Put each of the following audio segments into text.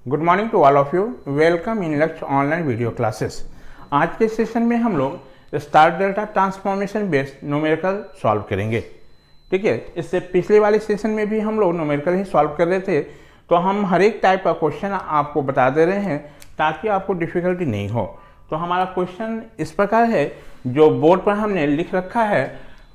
Good morning to all of you. Welcome in Lakshya online video classes. आज के session में हम लोग star delta transformation based numerical solve करेंगे। ठीक है, इससे पिछले वाले सेशन में भी हम लोग न्यूमेरिकल ही सॉल्व कर रहे थे, तो हम हर एक टाइप का क्वेश्चन आपको बता दे रहे हैं ताकि आपको डिफिकल्टी नहीं हो। तो हमारा क्वेश्चन इस प्रकार है, जो बोर्ड पर हमने लिख रखा है।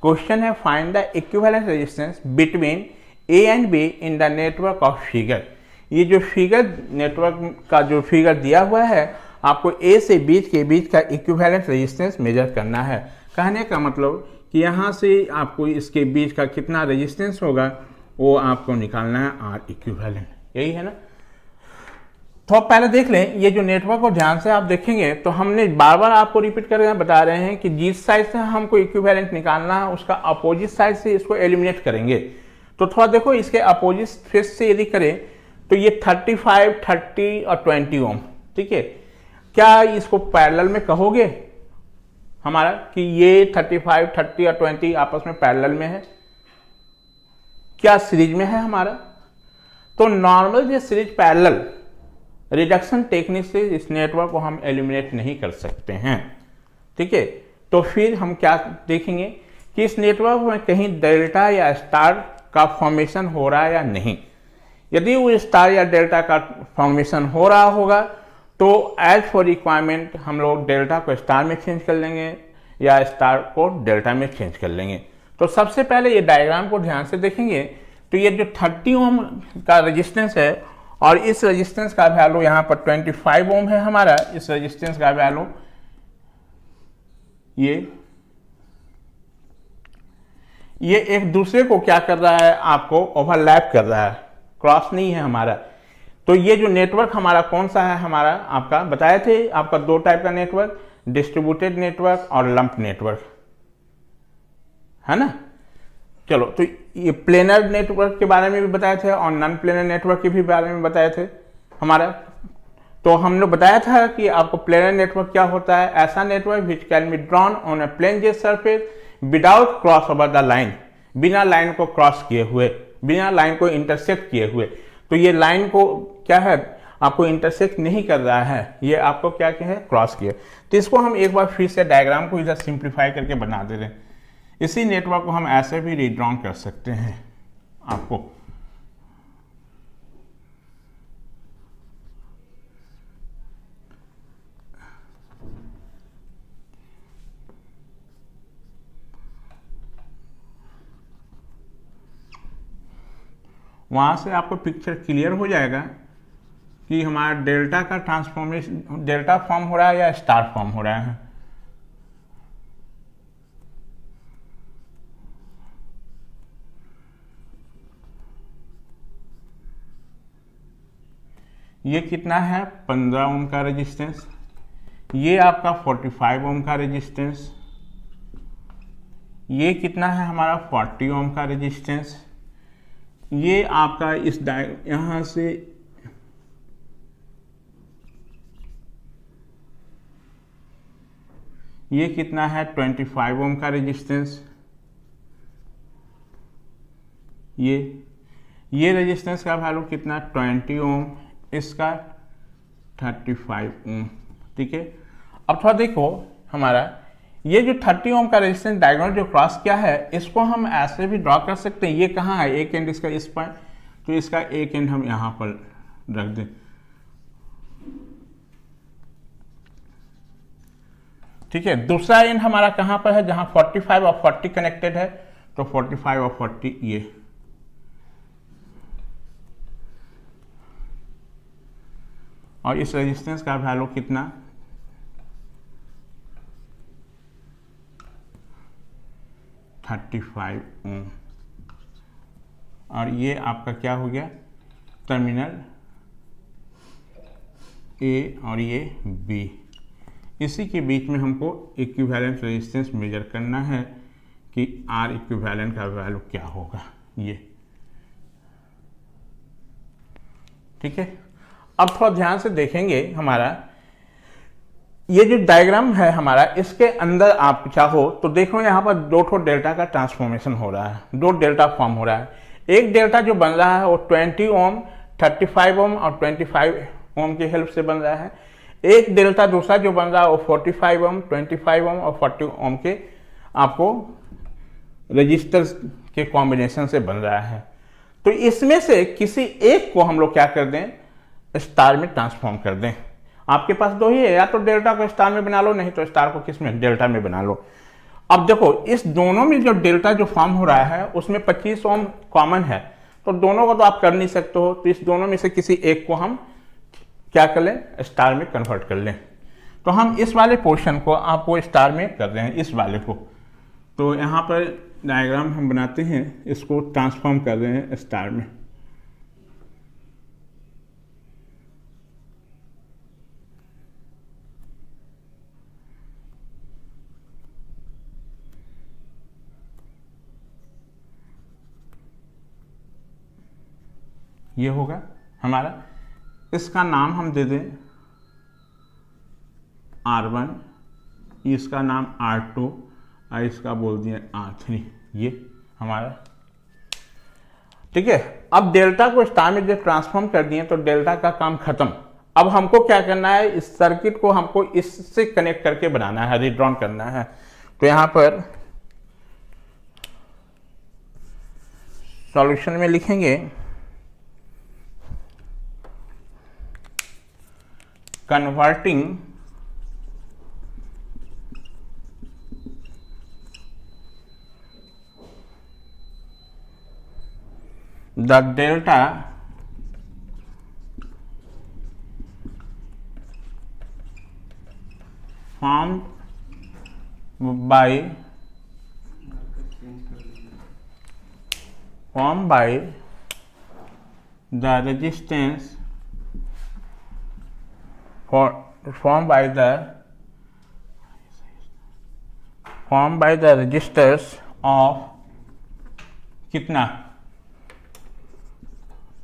क्वेश्चन है, find the equivalent resistance between A and be in the network of figure. ये जो फिगर नेटवर्क का जो फिगर दिया हुआ है, आपको ए से बीच का इक्विवेलेंट रेजिस्टेंस मेजर करना है। कहने का मतलब कि यहाँ से आपको इसके बीच का कितना रेजिस्टेंस होगा वो आपको निकालना है, आर इक्विवेलेंट, यही है ना। तो अब पहले देख लें, ये जो नेटवर्क को ध्यान से आप देखेंगे तो हमने बार बार आपको रिपीट करके बता रहे हैं कि जिस साइड से हमको इक्विवेलेंट निकालना है उसका अपोजिट साइड से इसको एलिमिनेट करेंगे। तो थोड़ा देखो, इसके अपोजिट फेस से यदि करें तो ये 35, 30 और 20 ओम, ठीक है। क्या इसको पैरेलल में कहोगे हमारा कि ये 35, 30 और 20 आपस में पैरेलल में है? क्या सीरीज में है हमारा? तो नॉर्मल ये सीरीज पैरेलल रिडक्शन टेक्निक से इस नेटवर्क को हम एलिमिनेट नहीं कर सकते हैं, ठीक है। तो फिर हम क्या देखेंगे कि इस नेटवर्क में कहीं डेल्टा या स्टार का फॉर्मेशन हो रहा है या नहीं। यदि वो स्टार या डेल्टा का फॉर्मेशन हो रहा होगा तो एज फॉर रिक्वायरमेंट हम लोग डेल्टा को स्टार में चेंज कर लेंगे या स्टार को डेल्टा में चेंज कर लेंगे। तो सबसे पहले ये डायग्राम को ध्यान से देखेंगे तो ये जो 30 ओम का रेजिस्टेंस है और इस रेजिस्टेंस का वैल्यू यहाँ पर 25 ओम है हमारा। इस रेजिस्टेंस का वैल्यू ये एक दूसरे को क्या कर रहा है, आपको ओवरलैप कर रहा है, क्रॉस नहीं है हमारा। तो ये जो नेटवर्क हमारा कौन सा है, हमारा आपका बताए थे, आपका दो टाइप का नेटवर्क, डिस्ट्रीब्यूटेड नेटवर्क और लंप नेटवर्क, है ना। चलो, तो ये प्लेनर नेटवर्क के बारे में भी बताए थे और नॉन प्लेनर नेटवर्क के भी बारे में बताए थे हमारा। तो हमने बताया था कि आपको प्लेनर नेटवर्क क्या होता है, ऐसा network which can be drawn on a plane J surface without cross over the line, बिना लाइन को क्रॉस किए हुए, बिना लाइन को इंटरसेक्ट किए हुए। तो ये लाइन को क्या है, आपको इंटरसेक्ट नहीं कर रहा है, ये आपको क्या है, क्रॉस किया। तो इसको हम एक बार फिर से डायग्राम को इधर सिंप्लीफाई करके बना दे रहे हैं। इसी नेटवर्क को हम ऐसे भी रीड्रॉन कर सकते हैं। आपको वहां से आपको पिक्चर क्लियर हो जाएगा कि हमारा डेल्टा का ट्रांसफॉर्मेशन, डेल्टा फॉर्म हो रहा है या स्टार फॉर्म हो रहा है। ये कितना है, 15 ओम का रेजिस्टेंस। ये आपका 45 ओम का रेजिस्टेंस। ये कितना है हमारा, 40 ओम का रेजिस्टेंस। ये आपका इस यहां से ये कितना है, 25 ओम का रेजिस्टेंस। ये रेजिस्टेंस का वैल्यू कितना, 20 ओम, इसका 35 ओम, ठीक है। अब थोड़ा देखो, हमारा ये जो 30 ओम का रेजिस्टेंस डायगोनल जो क्रॉस किया है, इसको हम ऐसे भी ड्रॉ कर सकते हैं। ये कहाँ है, एक एंड इसका इस पर, तो इसका एक एंड हम यहाँ पर रख दें, ठीक है। दूसरा एंड हमारा कहाँ पर है, जहाँ 45 और 40 कनेक्टेड है, तो 45 और 40 ये। और इस रेजिस्टेंस का वैल्यू कितना, 35 ओम। और ये आपका क्या हो गया, टर्मिनल ए और ये बी, इसी के बीच में हमको इक्विवेलेंट रेजिस्टेंस मेजर करना है कि आर इक्विवेलेंट का वैल्यू क्या होगा, ये, ठीक है। अब थोड़ा ध्यान से देखेंगे, हमारा ये जो डायग्राम है हमारा, इसके अंदर आप चाहो तो देखो यहाँ पर दो ठो डेल्टा का ट्रांसफॉर्मेशन हो रहा है, दो डेल्टा फॉर्म हो रहा है। एक डेल्टा जो बन रहा है वो 20 ओम 35 ओम और 25 ओम की हेल्प से बन रहा है। एक डेल्टा दूसरा जो बन रहा है वो 45 ओम, 25 ओम और 40 ओम के आपको रजिस्टर्स के कॉम्बिनेशन से बन रहा है। तो इसमें से किसी एक को हम लोग क्या कर दें, स्टार में ट्रांसफॉर्म कर दें। आपके पास दो ही है, या तो डेल्टा को स्टार में बना लो, नहीं तो स्टार को किस में, डेल्टा में बना लो। अब देखो इस दोनों में जो डेल्टा जो फॉर्म हो रहा है उसमें 25 ओम कॉमन है, तो दोनों को तो आप कर नहीं सकते हो, तो इस दोनों में से किसी एक को हम क्या कर लें, स्टार में कन्वर्ट कर लें। तो हम इस वाले पोर्शन को आपको स्टार में कर रहे हैं, इस वाले को। तो यहाँ पर डायग्राम हम बनाते हैं, इसको ट्रांसफॉर्म कर रहे हैं स्टार में। ये होगा हमारा, इसका नाम हम दे दें R1, इसका नाम R2 और इसका बोल दिए R3। ये हमारा ठीक है। अब डेल्टा को स्टार में जब ट्रांसफॉर्म कर दिए तो डेल्टा का काम खत्म। अब हमको क्या करना है, इस सर्किट को हमको इससे कनेक्ट करके बनाना है, रीड्रॉन करना है। तो यहां पर सॉल्यूशन में लिखेंगे converting the delta formed by the resistance formed by the resistors of कितना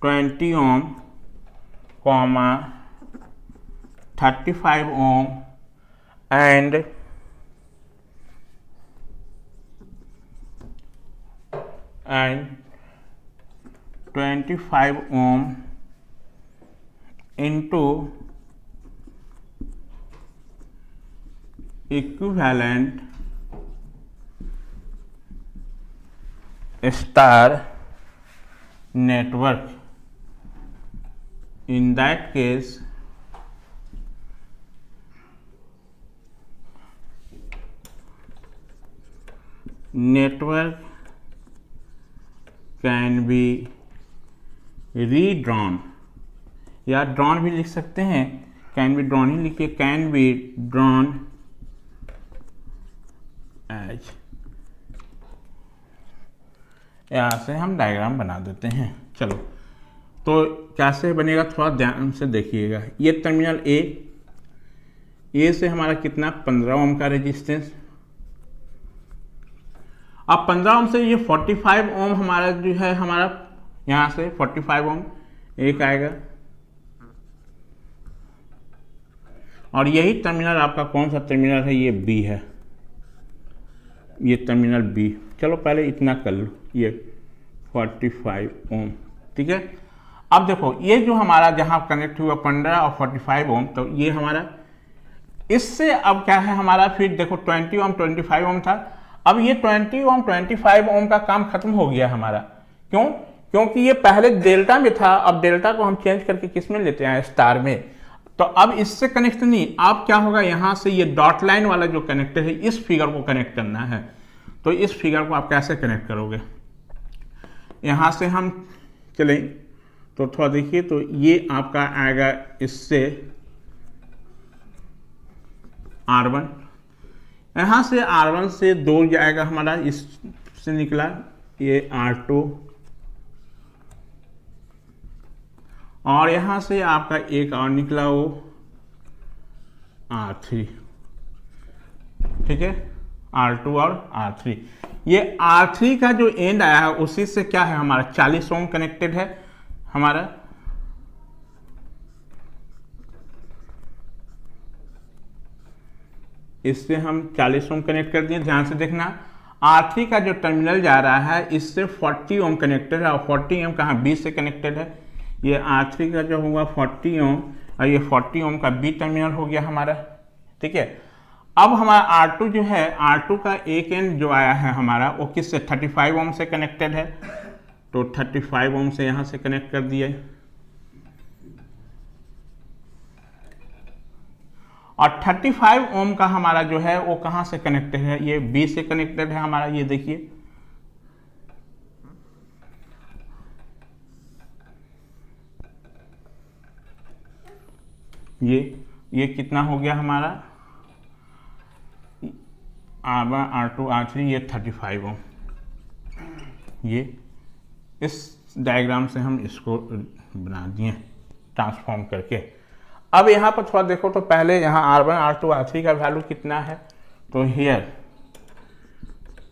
20 ओम, 35 ओम and 25 ohm into equivalent star network. In that case, network can be redrawn, या drawn भी लिख सकते हैं, can be drawn ही लिखिए, can be drawn as। यहाँ से हम डायग्राम बना देते हैं। चलो तो कैसे बनेगा थोड़ा ध्यान से देखिएगा। ये टर्मिनल ए से हमारा कितना 15 ओम का रेजिस्टेंस। अब 15 ओम से ये 45 ओम हमारा जो है, हमारा यहाँ से 45 ओम एक आएगा, और यही टर्मिनल आपका कौन सा टर्मिनल है, ये बी है, ये टर्मिनल बी। चलो पहले इतना कर लो, ये 45 ओम, ठीक है। अब देखो ये जो हमारा जहाँ कनेक्ट हुआ 15 और 45 ओम, तो ये हमारा इससे अब क्या है हमारा, फिर देखो 20 ओम 25 ओम था, अब ये 20 ओम 25 ओम का काम खत्म हो गया हमारा। क्यों? क्योंकि ये पहले डेल्टा में था, अब डेल्टा को हम चेंज करके किस में लेते हैं, स्टार में। तो अब इससे कनेक्ट नहीं, अब क्या होगा, यहां से ये डॉट लाइन वाला जो कनेक्टर है, इस फिगर को कनेक्ट करना है। तो इस फिगर को आप कैसे कनेक्ट करोगे, यहां से हम चलें तो थोड़ा देखिए, तो ये आपका आएगा इससे R1, यहां से R1 से 2 जाएगा हमारा, इससे निकला ये R2, और यहां से आपका एक और निकला वो R3, ठीक है, R2 और R3। ये R3 का जो एंड आया है उसी से क्या है हमारा 40 ओम कनेक्टेड है हमारा। इससे हम 40 ओम कनेक्ट कर दिए। ध्यान से देखना, R3 का जो टर्मिनल जा रहा है इससे 40 ओम कनेक्टेड है, और 40 ओम कहाँ, B से कनेक्टेड है। ये R3 का जो होगा 40 ओम और ये 40 ओम का बी टर्मिनल हो गया हमारा। ठीक है, अब हमारा R2 जो है, R2 का एक एंड जो आया है हमारा वो किससे 35 ओम से कनेक्टेड है, तो 35 ओम से यहाँ से कनेक्ट कर दिया और 35 ओम का हमारा जो है वो कहाँ से कनेक्टेड है, ये बी से कनेक्टेड है हमारा। ये देखिए ये कितना हो गया हमारा R1 R2 R3, ये 35 ओम। ये इस डायग्राम से हम इसको बना दिए ट्रांसफॉर्म करके। अब यहाँ पर थोड़ा देखो तो पहले यहाँ R1 R2 R3 का वैल्यू कितना है, तो हियर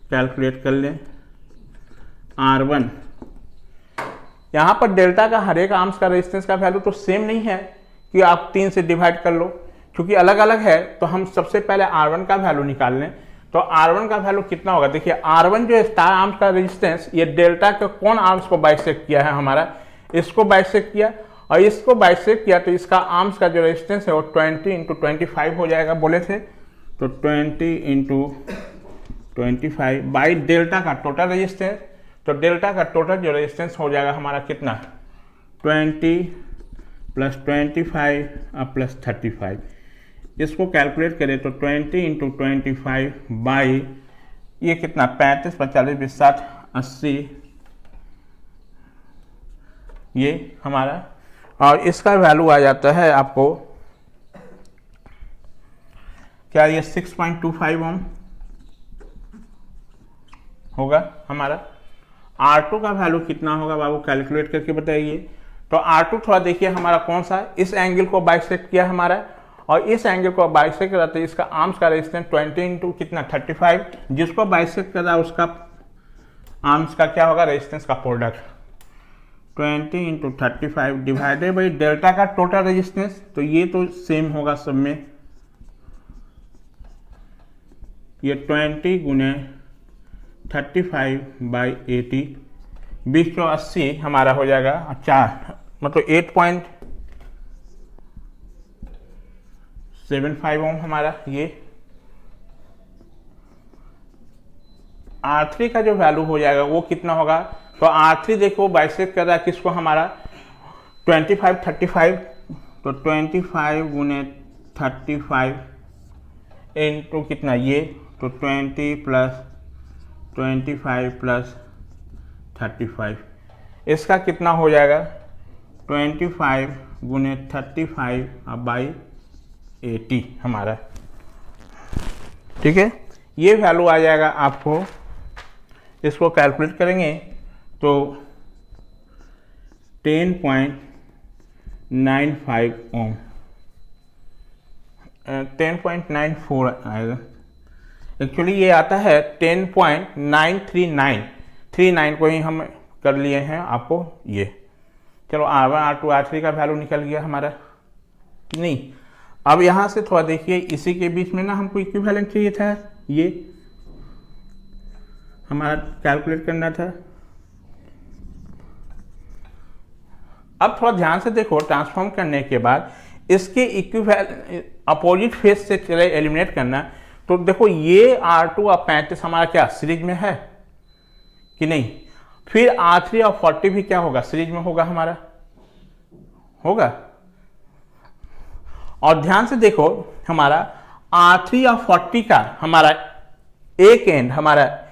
कैलकुलेट कर लें। R1 यहाँ पर डेल्टा का हर एक आर्म्स का रेजिस्टेंस का वैल्यू तो सेम नहीं है कि आप 3 से डिवाइड कर लो, क्योंकि अलग अलग है। तो हम सबसे पहले R1 का वैल्यू निकाल लें। तो R1 का वैल्यू कितना होगा, देखिए R1 जो स्टार आर्म्स का रेजिस्टेंस, ये डेल्टा के कौन आर्म्स को बाइसेक्ट किया है हमारा, इसको बाइसेक्ट किया और इसको बाइसेक्ट किया, तो इसका आर्म्स का जो रेजिस्टेंस है वो 20 × 25 हो जाएगा बोले थे। तो 20 × 25 बाई डेल्टा का टोटल रेजिस्टेंस, तो डेल्टा का टोटल जो रेजिस्टेंस हो जाएगा हमारा कितना 20 + 25 + 35। इसको कैलकुलेट करें तो 20 × 25 बाई ये कितना 35 × 40 = 60 80, ये हमारा, और इसका वैल्यू आ जाता है आपको क्या, ये 6.25 ओम होगा हमारा। R2 का वैल्यू कितना होगा बाबू, कैलकुलेट करके बताइए। तो R2 थोड़ा देखिए हमारा कौन सा, इस एंगल को बाइसेक्ट किया हमारा और इस एंगल को बाइसेक्ट करा, तो इसका आर्म्स का रेजिस्टेंस 20 × कितना 35, जिसको बाइसेक्ट करा उसका आर्म्स का क्या होगा रेजिस्टेंस का प्रोडक्ट 20 × 35 डिवाइडेड बाई डेल्टा का टोटल रेजिस्टेंस। तो ये तो सेम होगा सब में, ये 20 × 35 बाई 80, 20 × 80 हमारा हो जाएगा 4, मतलब 8.75 ओम हमारा। ये R3 का जो वैल्यू हो जाएगा वो कितना होगा, तो R3 देखो बाइसेक्ट कर रहा है किसको हमारा 25 35, तो 25 × 35 इंटू कितना ये, तो 20 + 25 + 35, इसका कितना हो जाएगा 25 × 35 बाई 80 हमारा। ठीक है, ये वैल्यू आ जाएगा आपको, इसको कैलकुलेट करेंगे तो 10.95 ओम, 10.94 आएगा। एक्चुअली ये आता है 10.939 को ही हम कर लिए हैं आपको ये। चलो R1 R2 R3 का वैल्यू निकल गया हमारा नहीं। अब यहाँ से थोड़ा देखिए, इसी के बीच में ना हमको इक्विवेलेंट चाहिए था, ये हमारा कैलकुलेट करना था। अब थोड़ा ध्यान से देखो, ट्रांसफॉर्म करने के बाद इसके इक्विवेलेंट अपोजिट फेज से चले एलिमिनेट करना, तो देखो ये R2 और 35 हमारा क्या सीरीज में है कि नहीं, फिर R3 और 40 भी क्या होगा सीरीज में होगा हमारा, होगा। और ध्यान से देखो हमारा R3 और 40 का हमारा एक एंड हमारा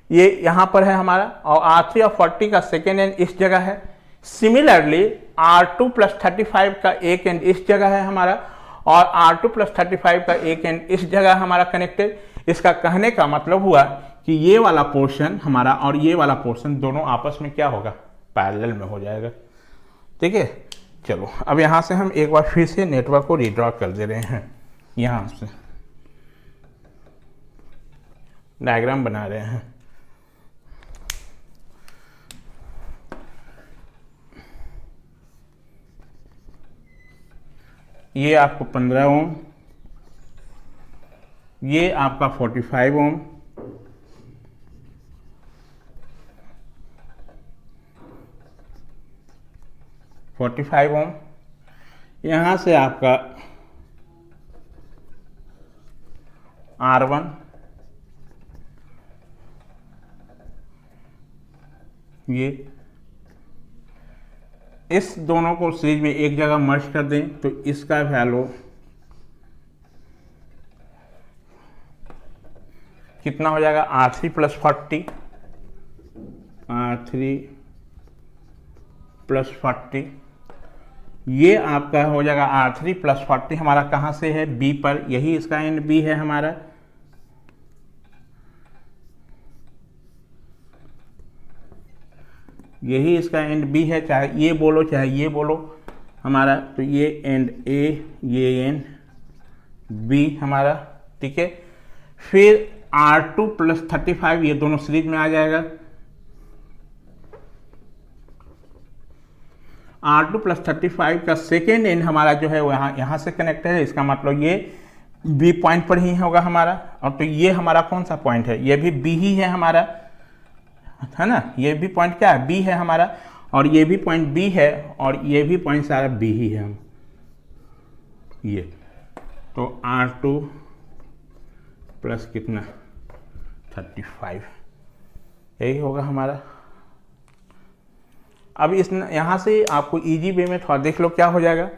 ये यहाँ पर है हमारा, और R3 और 40 का सेकेंड एंड इस जगह है। सिमिलरली R2 + 35 का एक एंड इस जगह है हमारा, और R2 + 35 का एक एंड इस जगह हमारा कनेक्टेड। इसका कहने का मतलब हुआ कि ये वाला पोर्शन हमारा और ये वाला पोर्शन दोनों आपस में क्या होगा, पैरेलल में हो जाएगा। ठीक है, चलो अब यहाँ से हम एक बार फिर से नेटवर्क को रीड्रॉ कर दे रहे हैं, यहाँ से डायग्राम बना रहे हैं। ये आपको 15 ओम, ये आपका 45 ओम, 45 ओम। यहाँ से आपका R1 ये इस दोनों को सीरीज में एक जगह मर्ज कर दें तो इसका वैल्यू कितना हो जाएगा, R3 प्लस 40, R3 प्लस 40, ये आपका हो जाएगा R3 प्लस 40 हमारा कहाँ से है, B पर, यही इसका एंड B है हमारा। यही इसका एंड B है, चाहे ये बोलो चाहे ये बोलो हमारा, तो ये एंड A, ये एंड B हमारा, ठीक है। फिर R2 प्लस 35 ये दोनों सीरीज में आ जाएगा। R2 प्लस 35 का सेकेंड एंड हमारा जो है वो यहाँ से कनेक्ट है, इसका मतलब ये B पॉइंट पर ही होगा हमारा। और तो ये हमारा कौन सा पॉइंट है, ये भी B ही है हमारा, है ना। ये भी पॉइंट क्या है, B है हमारा, और ये भी पॉइंट B है, और ये भी पॉइंट सारा B ही है हम ये। तो R2 प्लस कितना 35 यही होगा हमारा। अब इस यहाँ से आपको इजी वे में थोड़ा देख लो क्या हो जाएगा,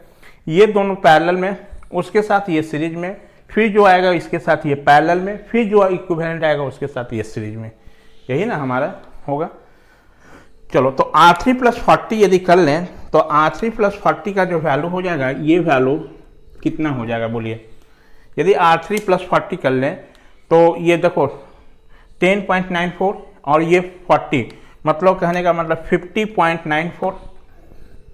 ये दोनों पैरेलल में, उसके साथ ये सीरीज में, फिर जो आएगा इसके साथ ये पैरेलल में, फिर जो इक्विवेलेंट आएगा उसके साथ ये सीरीज में, यही ना हमारा होगा। चलो तो R3 प्लस 40 यदि कर लें तो R3 प्लस 40 का जो वैल्यू हो जाएगा, ये वैल्यू कितना हो जाएगा बोलिए। यदि R3 प्लस 40 कर लें तो ये देखो 10.94 और ये 40, मतलब कहने का मतलब 50.94,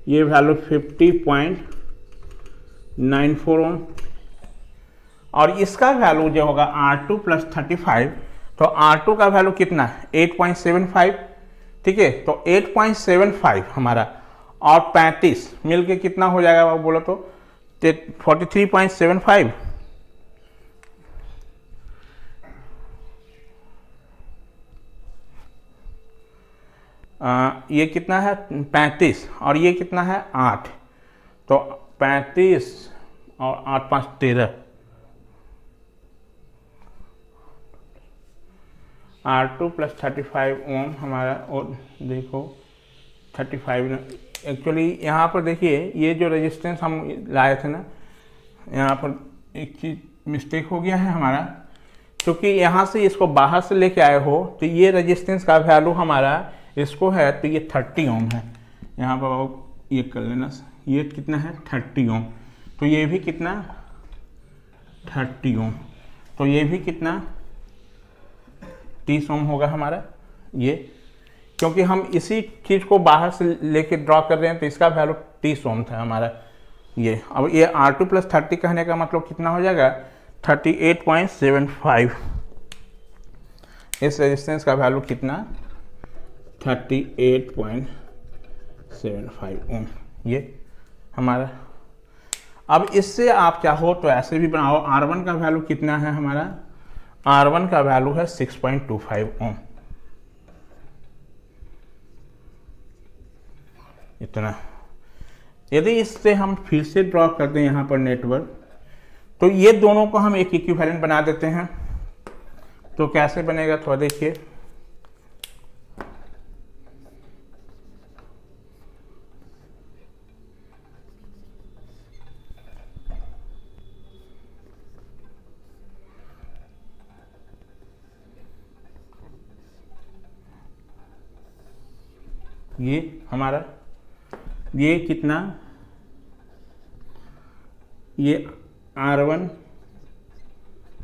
ये वैल्यू 50.94 ओम। और इसका वैल्यू जो होगा R2 प्लस 35, तो R2 का वैल्यू कितना 8.75, ठीक है। तो 8.75 हमारा और 35 मिलके कितना हो जाएगा वो बोलो तो 43.75, ये कितना है 35 और ये कितना है 8, तो 35 और 8 5 13, R2 प्लस 35 ओम हमारा। और देखो 35 एक्चुअली यहाँ पर देखिए ये जो रेजिस्टेंस हम लाए थे ना, यहाँ पर एक चीज़ मिस्टेक हो गया है हमारा, क्योंकि यहाँ से इसको बाहर से लेके आए हो तो ये रेजिस्टेंस का वैल्यू हमारा इसको है तो ये 30 ओम है। यहाँ पर आप ये कर लेना, ये कितना है 30 ओम, तो ये भी कितना 30 ओम, तो ये भी कितना 30 ओम होगा हमारा ये, क्योंकि हम इसी चीज़ को बाहर से लेके ड्रॉ कर रहे हैं तो इसका वैल्यू 30 ओम था हमारा ये। अब ये R2 प्लस 30 कहने का मतलब कितना हो जाएगा 38.75, इस रेजिस्टेंस का वैल्यू कितना 38.75 ओम ये हमारा। अब इससे आप चाहो तो ऐसे भी बनाओ, R1 का वैल्यू कितना है हमारा, R1 का वैल्यू है 6.25 ओम, इतना। यदि इससे हम फिर से ड्रॉ कर दें यहाँ पर नेटवर्क, तो ये दोनों को हम एक इक्विवेलेंट बना देते हैं। तो कैसे बनेगा थोड़ा देखिए, ये हमारा ये कितना, ये R1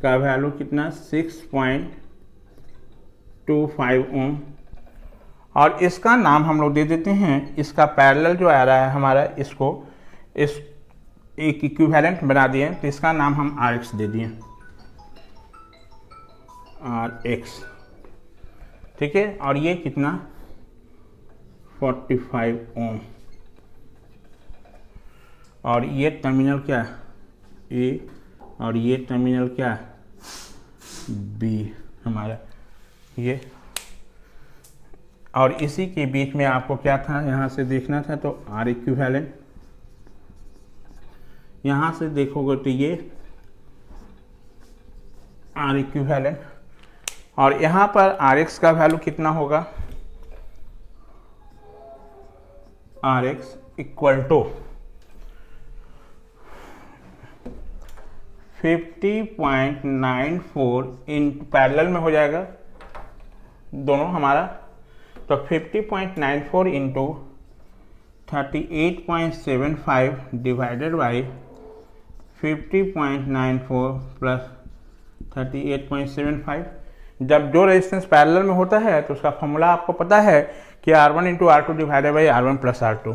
का वैल्यू कितना 6.25 ओम, और इसका नाम हम लोग दे देते हैं, इसका पैरेलल जो आ रहा है हमारा, इसको इस एक इक्विवेलेंट बना दिए तो इसका नाम हम RX दे दिए, RX, ठीक है। और ये कितना 45 ओम, और ये टर्मिनल क्या A और ये टर्मिनल क्या B हमारा ये। और इसी के बीच में आपको क्या था, यहाँ से देखना था, तो आर इक्विवेलेंट, यहाँ से देखोगे तो ये आर इक्विवेलेंट, और यहाँ पर आर एक्स का वैल्यू कितना होगा, R X equal to 50.94 in parallel में हो जाएगा दोनों हमारा, तो 50.94 इंटू 38.75 डिवाइडेड बाई 50.94 प्लस 38.75। जब दो रेजिस्टेंस पैरेलल में होता है तो उसका फॉर्मूला आपको पता है कि R1 into R2 divided by R1 plus R2।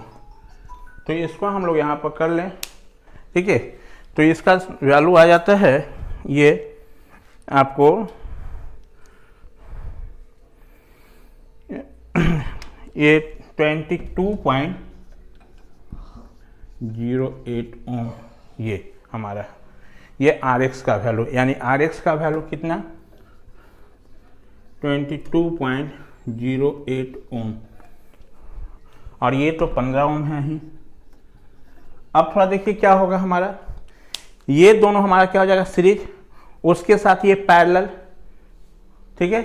तो इसको हम लोग यहाँ पर कर लें, ठीक है। तो इसका वैल्यू आ जाता है ये आपको ये 22.08 ओम, ये हमारा ये आर एक्स का वैल्यू, यानी आर एक्स का वैल्यू कितना 22.08 ओम, और ये तो 15 ओम है ही। अब थोड़ा देखिए क्या होगा हमारा, ये दोनों हमारा क्या हो जाएगा सीरीज, उसके साथ ये पैरेलल, ठीक है।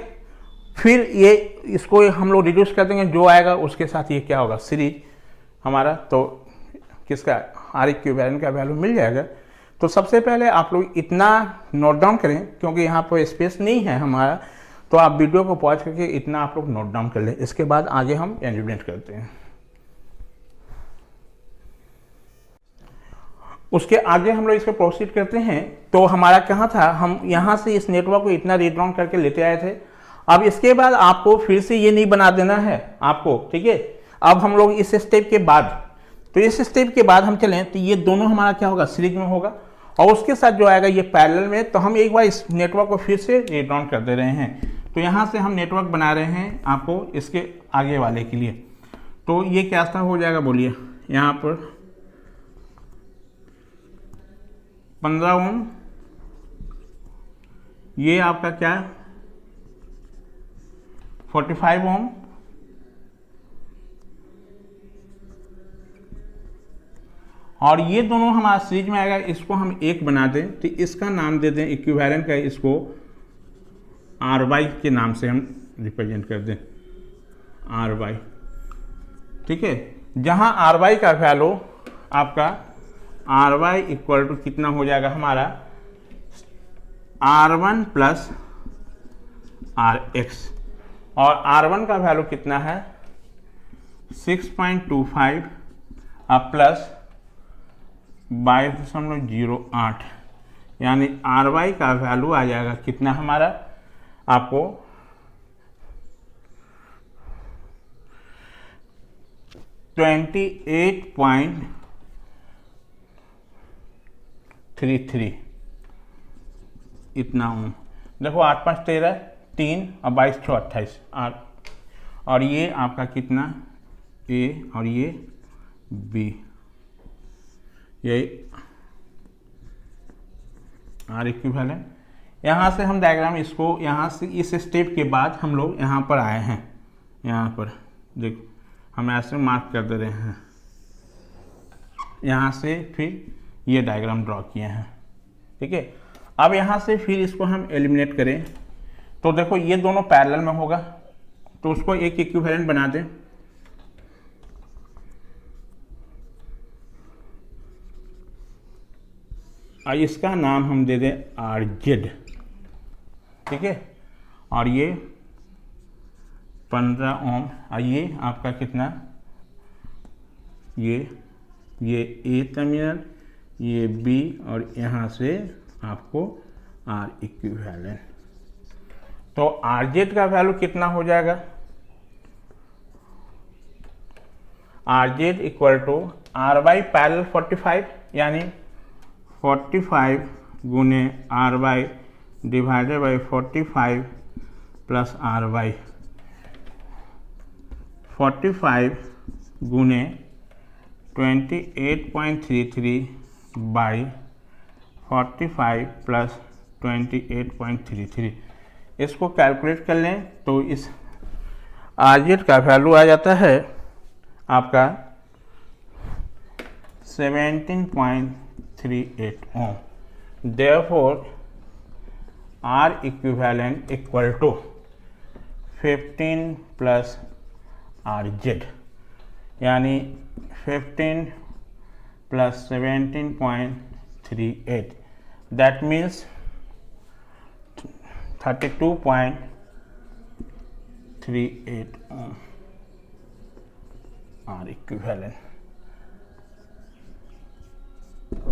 फिर ये इसको हम लोग रिड्यूस कर देंगे, जो आएगा उसके साथ ये क्या होगा सीरीज हमारा, तो किसका आर इक्विवेलेंट का वैल्यू मिल जाएगा। तो सबसे पहले आप लोग इतना नोट डाउन करें, क्योंकि यहाँ पर स्पेस नहीं है हमारा, तो आप वीडियो को पॉज करके इतना आप लोग नोट डाउन कर लें। इसके बाद आगे हम एलिमिनेट करते हैं। उसके आगे हम लोग इसको प्रोसीड करते हैं। तो हमारा कहाँ था, हम यहाँ से इस नेटवर्क को इतना रीड डाउन करके लेते आए थे। अब इसके बाद आपको फिर से ये नहीं बना देना है आपको, ठीक है। अब हम लोग इस स्टेप के बाद, तो इस स्टेप के बाद हम चलें तो ये दोनों हमारा क्या होगा सीरीज में होगा, और उसके साथ जो आएगा ये पैरेलल में। तो हम एक बार इस नेटवर्क को फिर से रीड डाउन कर दे रहे हैं। तो यहाँ से हम नेटवर्क बना रहे हैं आपको इसके आगे वाले के लिए। तो ये क्या सा हो जाएगा बोलिए, यहाँ पर 15 ओम, ये आपका क्या है 45 ओम, और ये दोनों हमारा सीरीज में आएगा। इसको हम एक बना दें, तो इसका नाम दे दें इक्विवेलेंट का, इसको आर वाई के नाम से हम रिप्रेजेंट कर दें, आर वाई, ठीक है। जहां आर वाई का वैल्यू आपका आर वाई इक्वल टू कितना हो जाएगा हमारा R1 प्लस आर एक्स, और R1 का वैल्यू कितना है 6.25 प्लस 22.08, यानी आर वाई का वैल्यू आ जाएगा कितना हमारा आपको 28.33 इतना हूँ। देखो 8 5 13 3 और 22 6 28 8, और ये आपका कितना ए और ये बी, ये आर इक्विवेलेंट। यहाँ से हम डायग्राम इसको यहाँ से इस स्टेप के बाद हम लोग यहाँ पर आए हैं, यहाँ पर देखो हम ऐसे मार्क कर दे रहे हैं, यहाँ से फिर ये डायग्राम ड्रॉ किए हैं, ठीक है। अब यहाँ से फिर इसको हम एलिमिनेट करें, तो देखो ये दोनों पैरेलल में होगा, तो उसको एक इक्विवेलेंट बना दें। और इसका नाम हम दे दें आर जेड, ठीक है। और ये 15 ओम, और ये आपका कितना, ये ए टर्मिनल, ये बी, और यहाँ से आपको आर इक्विवेलेंट। तो आर जेड का वैल्यू कितना हो जाएगा, R Z equal to R Y parallel 45, यानी 45 गुने R Y divided by 45 plus R Y, 45 गुने 28.33 बाई 45 प्लस 28.33। इसको कैलकुलेट कर लें तो इस RZ का वैल्यू आ जाता है आपका 17.38 ohm. Therefore R equivalent equal to 15 plus RZ, यानी 15 plus 17.38, that means 32.38 ohm R equivalent.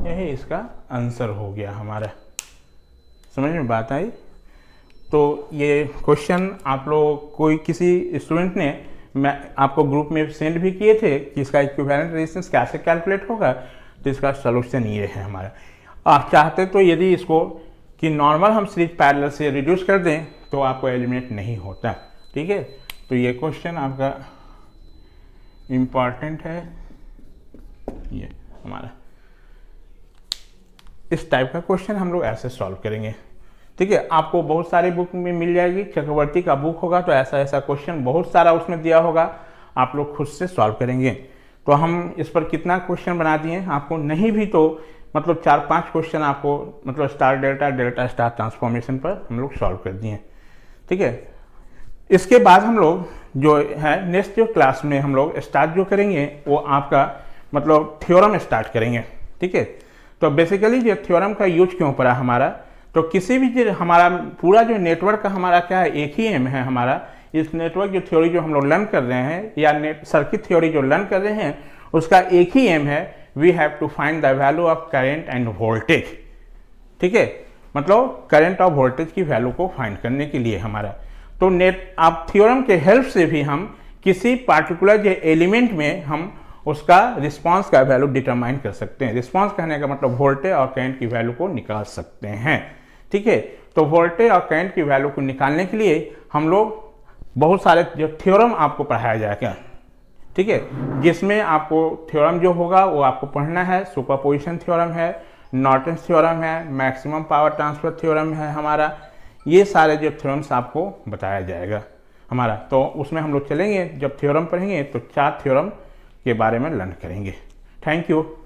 यही इसका आंसर हो गया हमारा। समझ में बात आई? तो ये क्वेश्चन आप लोग कोई किसी स्टूडेंट ने मैं आपको ग्रुप में सेंड भी किए थे कि इसका इक्विवेलेंट रेजिस्टेंस कैसे कैलकुलेट होगा, तो इसका सॉल्यूशन ये है हमारा। आप चाहते तो यदि इसको कि नॉर्मल हम सीरीज पैरेलल से रिड्यूस कर दें तो आपको एलिमिनेट नहीं होता। ठीक है, तो ये क्वेश्चन आपका इम्पॉर्टेंट है, ये हमारा इस टाइप का क्वेश्चन हम लोग ऐसे सॉल्व करेंगे। ठीक है, आपको बहुत सारी बुक में मिल जाएगी, चक्रवर्ती का बुक होगा तो ऐसा ऐसा क्वेश्चन बहुत सारा उसमें दिया होगा, आप लोग खुद से सॉल्व करेंगे। तो हम इस पर कितना क्वेश्चन बना दिए आपको, नहीं भी तो मतलब 4-5 क्वेश्चन आपको मतलब star delta delta star transformation पर हम लोग सॉल्व कर दिए। ठीक है, इसके बाद हम लोग जो है नेक्स्ट जो क्लास में हम लोग स्टार्ट जो करेंगे वो आपका मतलब थ्योरम स्टार्ट करेंगे। ठीक है, तो बेसिकली जो थ्योरम का यूज क्यों पड़ा हमारा, तो किसी भी जो हमारा पूरा जो नेटवर्क का हमारा क्या है, एक ही एम है हमारा। इस नेटवर्क जो थ्योरी जो हम लोग लर्न कर रहे हैं या सर्किट थ्योरी जो लर्न कर रहे हैं उसका एक ही एम है, we have to find the value of current and voltage. ठीक है, मतलब करंट और वोल्टेज की वैल्यू को फाइंड करने के लिए हमारा। तो आप थ्योरम के हेल्प से भी हम किसी पार्टिकुलर जो एलिमेंट में हम उसका रिस्पांस का वैल्यू डिटरमाइन कर सकते हैं। रिस्पांस कहने का मतलब वोल्टेज और करंट की वैल्यू को निकाल सकते हैं। ठीक है, तो वोल्टेज और करंट की वैल्यू को निकालने के लिए हम लोग बहुत सारे जो थ्योरम आपको पढ़ाया जाएगा। ठीक है, जिसमें आपको थ्योरम जो होगा वो आपको पढ़ना है। सुपरपोजिशन थ्योरम है, नॉर्टन्स थ्योरम है, मैक्सिमम पावर ट्रांसफर थ्योरम है हमारा। ये सारे जो थ्योरम्स आपको बताया जाएगा हमारा। तो उसमें हम लोग चलेंगे, जब थ्योरम पढ़ेंगे तो 4 थ्योरम के बारे में लर्न करेंगे। Thank you.